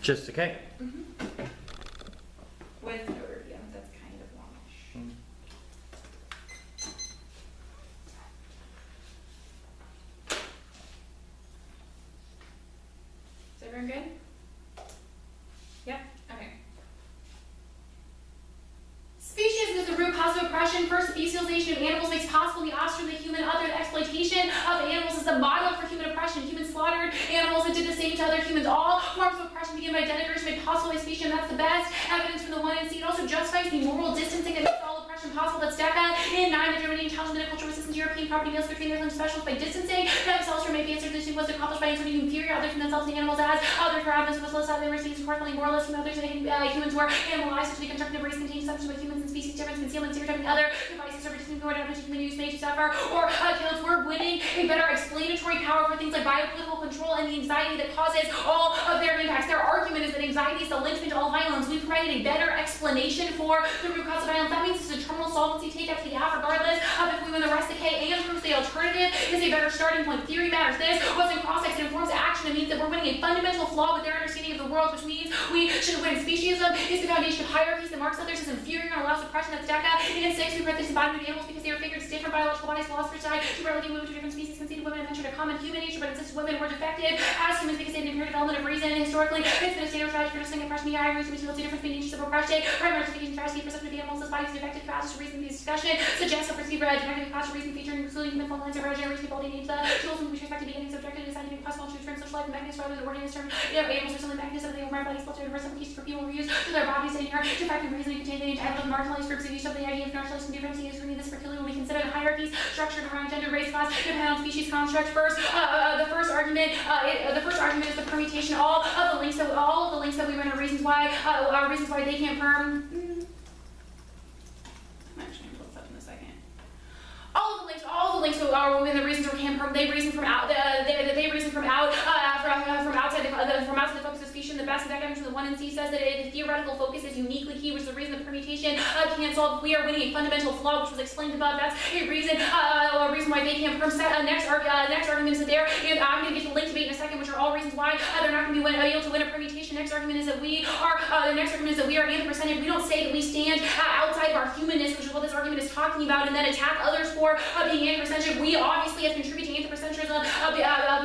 Just okay. With or yeah, that's kind of longish. Is everyone good? Yep. Okay. Species is the root cause of oppression. First, the bestialization of animals makes possible the offspring of the human. Other, the exploitation of animals is the model for human oppression. Humans slaughtered animals and did the same to other humans. All forms of oppression begin by denigration made possible by species, and that's the best evidence from the one and see. It also justifies the moral distancing that makes all oppression possible. That's Decca in 9, the Germany intelligent and cultural resistance to European property males between their specialists by distancing themselves from maybe answer this was accomplished by inserting inferior others from themselves and animals as others were evidence was less they were seen as correctly moralists from others humans were animalized to the constructive race contains substance by humans and species difference concealment stereotyping other devices or reducing forward evidence human use made to suffer or killed. We're winning a better explanatory power for things like biopolitical control and the anxiety that causes all of their impacts. Their argument is that anxiety is the linchpin to all violence. We provided a better explanation for the root cause of violence. That means it's a terminal solvency take up to the half regardless of if we win the rest decay and proves the alternative is a better starting point. Theory matters. This wasn't cross-sex. It informs action. It means that we're winning a fundamental flaw with their understanding of the world, which means we should win. Speciesism is the foundation of hierarchies that marks others as inferior and allows suppression. That's Decca. In 6, we read this embodiment of animals because they were figured as different biological bodies. Philosophers died to relegate women to different species, conceded women and mentioned a common human nature, but insisted women were defective as humans because they had an inherent element of reason. Historically, it's been a standard strategy for distinguishing oppression. The eye reason between the difference between natures of oppression. Primary justification strategy perception of animals as bodies is defective capacity to reason. This discussion suggests a perceived defective capacity to reason featuring including human functions of regeneration, quality, names, the tools with respect to beginnings objective and scientific possible to transfer social life and mechanisms rather than ordinance term. Animals are simply mechanisms they were bodies built to reverse applications for people reuse to their bodies and inherent defective reasoning contained entitled marginalized groups and use of the idea of nationalism differencing is this particularly will be considered hierarchies structured around gender, race, class, dependent on species construct. First, the first argument is the permutation. All of the links that we run are reasons why they can't perm. I'm actually gonna pull this up in a second. All the links are when the reasons are can perm. They reason from out. They reason from outside the focus of species. The best evidence from the 1 and C says that the theoretical focus is uniquely key, which is the reason the permutation can't solve. We are winning a fundamental flaw, which was explained above. That's a reason why they can't perm. Next argument is that they're. And I'm going to get to link debate in a second, which are all reasons why they're not going to be able to win a permutation. Next argument is that we are. The next argument is that we are anthropocentric. We don't say that we stand outside of our humanness, which is what this argument is talking about, and then attack others for being anthropocentric. We obviously have contributed to anthropocentrism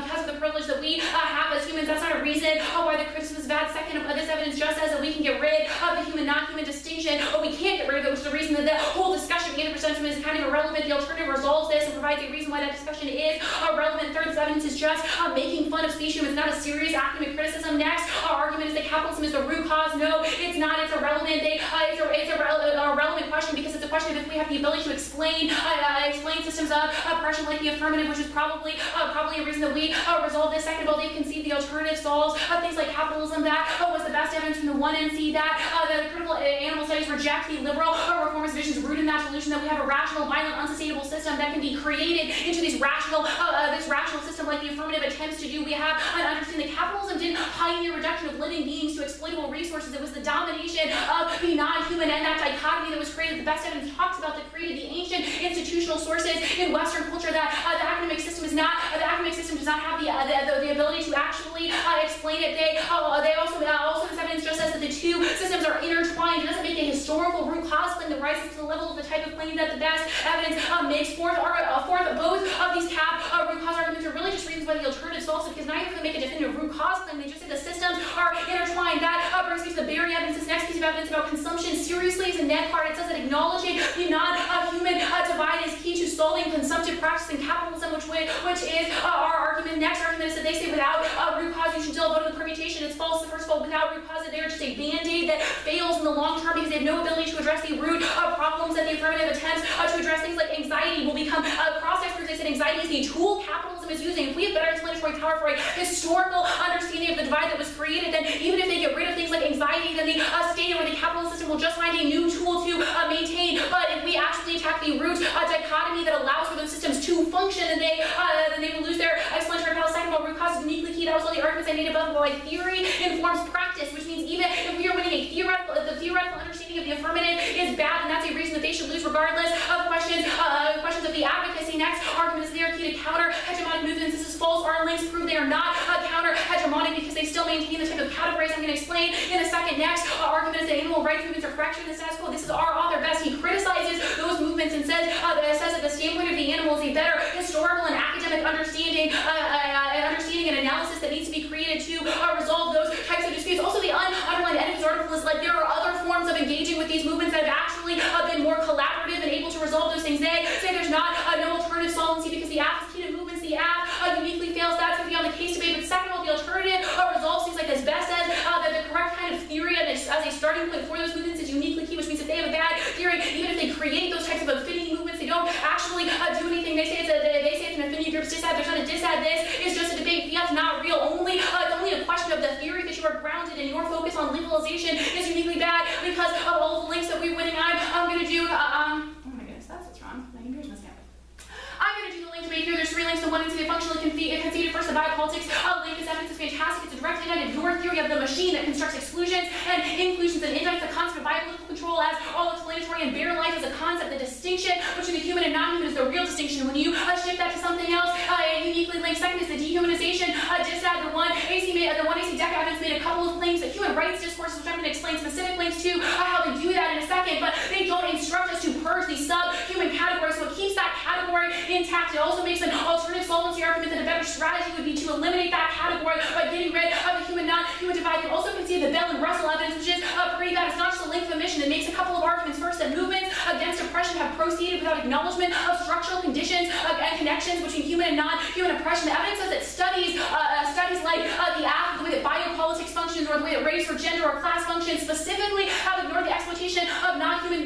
because of the privilege that we have as humans. That's not a reason why the criticism is bad. Second, this evidence just says that we can get rid of the human-non-human distinction, but we can't get rid of it, which is the reason that the whole discussion of anthropocentrism is kind of irrelevant. The alternative resolves this and provides a reason why that discussion is relevant. Third, this evidence is just making fun of species. It's not a serious academic criticism. Next, our argument is that capitalism is the root cause. No, it's not. It's irrelevant. It's a relevant question because it's a question of if we have the ability to explain systems of oppression like the affirmative, which is probably a reason that we resolve this. Second of all, they've conceived the alternative solves things like capitalism. That was the best evidence from the 1 and C that the critical animal studies reject the liberal reformist visions rooted in that delusion that we have a rational, violent, unsustainable system that can be created into this rational system like the affirmative attempts to do. We have an understanding that capitalism didn't pioneer reduction of living beings to exploitable resources. It was the domination of the non-human and that dichotomy that was created. The best evidence talks about that created the ancient institutional sources in Western culture that the academic system does not have the ability to actually explain it. They also this evidence just says that the two systems are intertwined. It doesn't make a historical root cause claim that rises to the level of the type of claim that the best evidence makes. Fourth, both of these root cause arguments are really just reasons why the alternative solves it, because neither of them make a definitive root cause claim. They just say the systems are intertwined. That brings me to the Berry evidence. This next piece of evidence about consumption seriously is a net part. It says that acknowledging the non-human divide is key to solving consumptive practice in capitalism, which is our argument. Next argument is that they say without root cause you should still vote in the permutation. It's false. First of all, without root cause, they're just a band-aid that fails in the long term because they have no ability to address the root problems that the affirmative attempts to address. Things like anxiety will become cross-experts. They said anxiety is the tool capitalism is using. If we have better explanatory power for a historical understanding of the divide that was created, then even if they get rid of things like anxiety, then the state or the capitalist system will just find a new tool to maintain. But if we actually attack the root dichotomy that allows for those systems to function, then they will lose their explanatory power. Second of all, root cause is uniquely key. That was all the arguments I made above. Why theory informs practice, which means even if we are winning the theoretical understanding of the affirmative is bad, and that's a reason that they should lose regardless of questions of the advocacy. Next argument is they are key to counter hegemonic movements. This is false. Our links prove they are not counter hegemonic because they still maintain the type of categories I'm going to explain in a second. Next argument is that animal rights movements are fracturing the status quo. This is our author Best. He criticizes those movements and says that the standpoint of the animal is a better historical and academic understanding and analysis that needs to be created to resolve those types of disputes. Also, the underlined end of his article is like there are other forms of engaging with these movements that have actually been more collaborative and able to resolve those things. They say there's not no alternative solvency because the app is key to movements. The app uniquely fails. That's going to be on the case debate. But second of all, the alternative resolves things like this. Best says that the correct kind of theory as a starting point for those movements is uniquely key, which means if they have a bad theory, even if they create those types of affinity movements, they don't actually do anything. They say it's an affinity group's disad. There's not a disad. This is just a debate. That's not real. It's only a question of the theory that you are grounded in. Your focus on legalization is uniquely bad because of all the links that we're winning. I'm going to do. Oh my goodness, that's what's wrong. My computer's messing up. I'm going to do the link debate here. There's 3 links to 1 and 2. They functionally conceded. First, the biopolitics link. This evidence is fantastic. It's a direct indictment of your theory of the machine that constructs exclusions and inclusions and indicts the concept of biopolitical control as all explanatory and bare life as a concept. The distinction between the human and non-human is the real distinction. When you shift that to something else, uniquely linked. Second is the dehumanization. Just add the one AC Deck evidence made a couple of claims that human rights discourses, which I'm going to explain specific links to how they do that in a second, but they don't instruct us to purge these sub-human categories, so it keeps that category intact. It also makes an alternative solvency argument that a better strategy would be to eliminate that category by getting rid of the human non-human divide. You also concede the Bell and Russell evidence, which is pretty bad. It's not just a link of emission. It makes a couple of arguments. First, that movements against oppression have proceeded without acknowledgement of structural conditions and connections between human and non-human oppression. The evidence says that studies like the app, the way that biopolitics functions, or the way that race or gender or class functions specifically have ignored the exploitation of non-human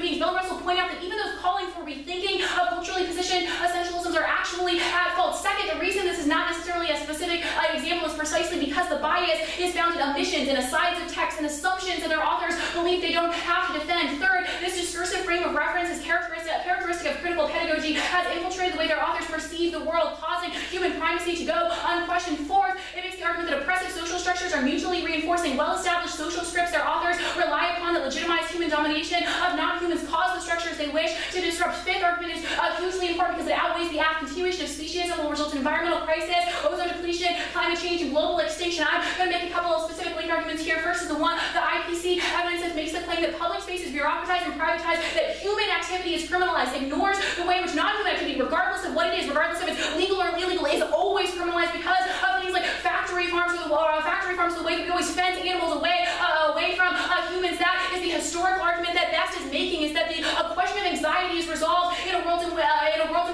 beings. Bell and Russell point out that even those calling for rethinking of culturally positioned essentialisms are actually at fault. Second, the reason this is not necessarily a specific example is precisely because the bias is found in omissions and asides of text and assumptions that their authors believe they don't have to defend. Third, this discursive frame of reference is characteristic of critical pedagogy, has infiltrated the way their authors perceive the world, causing human primacy to go unquestioned. Fourth, it makes the argument that oppressive social structures are mutually reinforcing well-established social scripts their authors rely upon that legitimize human domination of non-humans, cause the structures they wish to disrupt. Fifth argument is hugely important because it outweighs the app. Continuation of speciesism will result in environmental crisis, ozone depletion, climate change, and global extinction. I'm going to make a couple of specific link arguments here. First is the one, the IPC evidence that makes the claim that public space is bureaucratized and privatized, that human activity is criminalized, ignores the way in which non-human activity, regardless of what it is, regardless if it's legal or illegal, is always criminalized because of things like factory farms, the way that we always fence animals away from humans. That is the historical argument that Best is making, is that the question of anxiety is resolved in a world in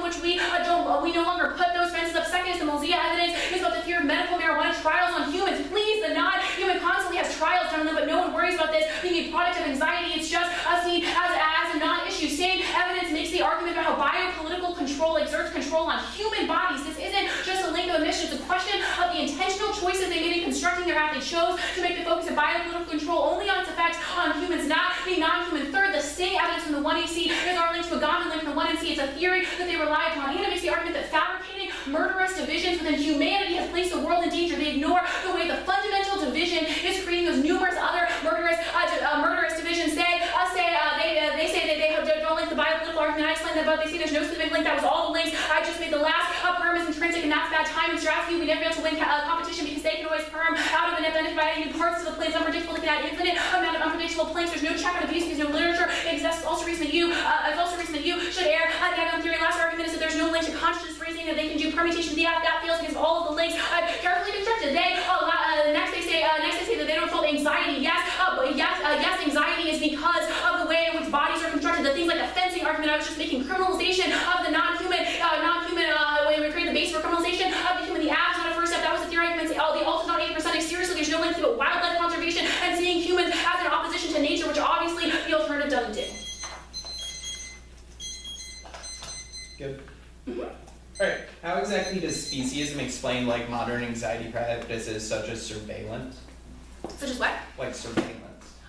which we no longer put those fences up. Second is the Mozilla evidence is about the fear of medical marijuana trials on humans. Please, the non-human constantly has trials done on them, but no one worries about this being a product of anxiety. It's just seen as a non-issue. Same evidence makes the argument about how biopolitical control exerts control on human bodies. This isn't just a link of emission. It's a question of the intentional choices they made in constructing their app. They chose to make the focus of biopolitical control only on its effects on humans, not being non-human. Third, the same evidence from the 1AC is our link to a Gandhi link from the 1NC. It's a theory that they rely upon. And it makes the argument that fabricating murderous divisions within humanity has placed the world in danger. They ignore the way the fundamental division is creating those numerous other murderous divisions. They say that they don't link the biopolitical argument. I explained that, but they say there's no specific link. That was all the links. I just made the last perm is intrinsic, and that's bad time and strategy. We never be able to win competition because they can always perm out of an identified new parts of the planes. Unpredictable, looking at infinite amount of unpredictable planes. There's no check on abuse because no literature exists. Also reason that you should err on Dagon theory. Last argument is that there's no link to conscious reasoning, that they can do permutation of the app. That fails because all of the links I've carefully constructed. Next they say that they don't feel anxiety. Yes, anxiety is because of the way in which bodies are constructed. The things like the fencing argument I was just making, criminalization of the non-human way we create the base for criminalization of the human. The app is not a first step. That was the theory argument. The alt is not 8%. Seriously, there's no link to wildlife conservation and seeing humans as an opposition to nature, which obviously the alternative doesn't do. Good. Alright, how exactly does speciesism explain like modern anxiety practices such as surveillance? Such as what? Like surveillance.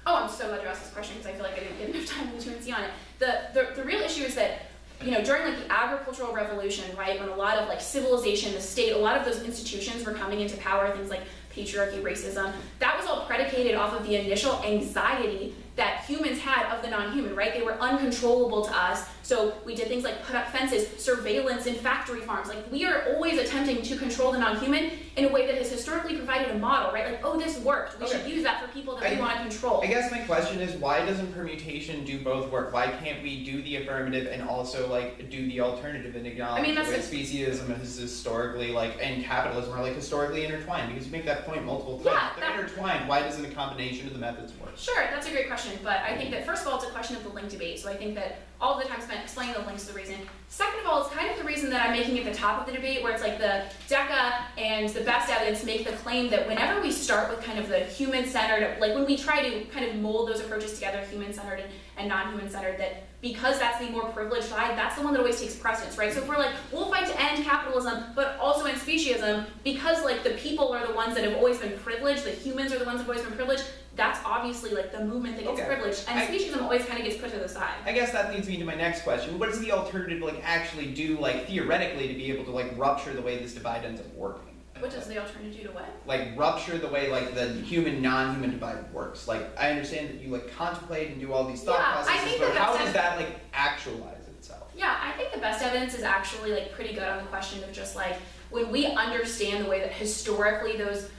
Oh, I'm so glad you asked this question because I feel like I didn't get enough time in the 2NC on it. The real issue is that, you know, during like the agricultural revolution, right, when a lot of like civilization, the state, a lot of those institutions were coming into power, things like patriarchy, racism, that was all predicated off of the initial anxiety that humans had of the non-human, right? They were uncontrollable to us, so we did things like put up fences, surveillance in factory farms. Like, we are always attempting to control the non-human in a way that has historically provided a model, right? Like, oh, this worked, we should use that for people that we want to control. I guess my question is, why doesn't permutation do both work? Why can't we do the affirmative and also like do the alternative and acknowledge the way speciesism is historically and capitalism are historically intertwined? Because you make that point multiple times. Yeah, if they're intertwined, why doesn't a combination of the methods work? Sure, that's a great question, but I think that first of all, it's a question of the link debate. So I think that all the time spent explaining the links is the reason. Second of all, it's kind of the reason that I'm making at the top of the debate, where it's like the DECA and the best evidence make the claim that whenever we start with kind of the human-centered, like when we try to kind of mold those approaches together, human-centered and non-human-centered, that because that's the more privileged side, that's the one that always takes precedence, right? So if we're like, we'll fight to end capitalism, but also end speciesism, because like the people are the ones that have always been privileged, the humans are the ones that have always been privileged, that's obviously like the movement that gets privileged, and speciesism always kind of gets put to the side. I guess that leads me to my next question. What does the alternative actually do, theoretically, to be able to rupture the way this divide ends up working? What does the alternative do to what? Rupture the way the human non-human divide works. I understand that you contemplate and do all these thought processes, but how does that actualize itself? Yeah, I think the best evidence is actually pretty good on the question of just when we understand the way that historically those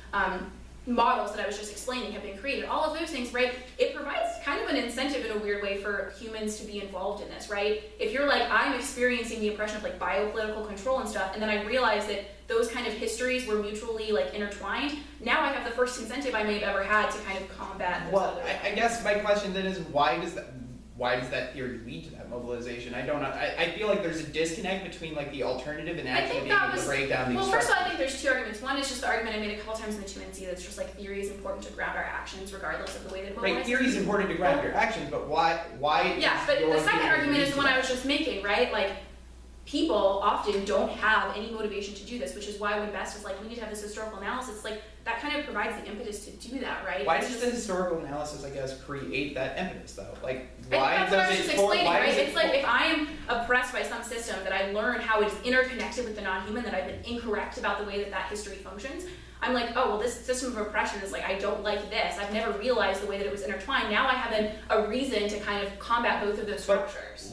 models that I was just explaining have been created, all of those things, right? It provides kind of an incentive in a weird way for humans to be involved in this, right? If you're I'm experiencing the oppression of biopolitical control and stuff, and then I realize that those kind of histories were mutually intertwined, now I have the first incentive I may have ever had to kind of combat those other. I guess my question then is, why does that theory lead to that mobilization? I feel like there's a disconnect between the alternative and actually being able to break down these Well, first of all, I think there's two arguments. One is just the argument I made a couple times in the 2NC that's just theory is important to ground our actions regardless of the way that we're right, theory is important to ground your actions, but why yeah, but the second argument is the one I was just making, right? People often don't have any motivation to do this, which is why when Best is we need to have this historical analysis, that kind of provides the impetus to do that, right? Why does the historical analysis, I guess, create that impetus, though? Why that's what I was just explaining, right? It's if I am oppressed by some system that I learn how it's interconnected with the non-human, that I've been incorrect about the way that history functions, I'm oh, well, this system of oppression is I don't like this. I've never realized the way that it was intertwined. Now I have a reason to kind of combat both of those structures.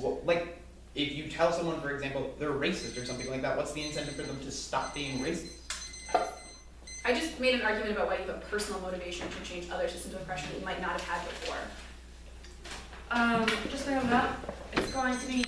If you tell someone, for example, they're racist or something like that, what's the incentive for them to stop being racist? I just made an argument about why you have a personal motivation to change other systems of oppression that you might not have had before. Just to know that, it's going to be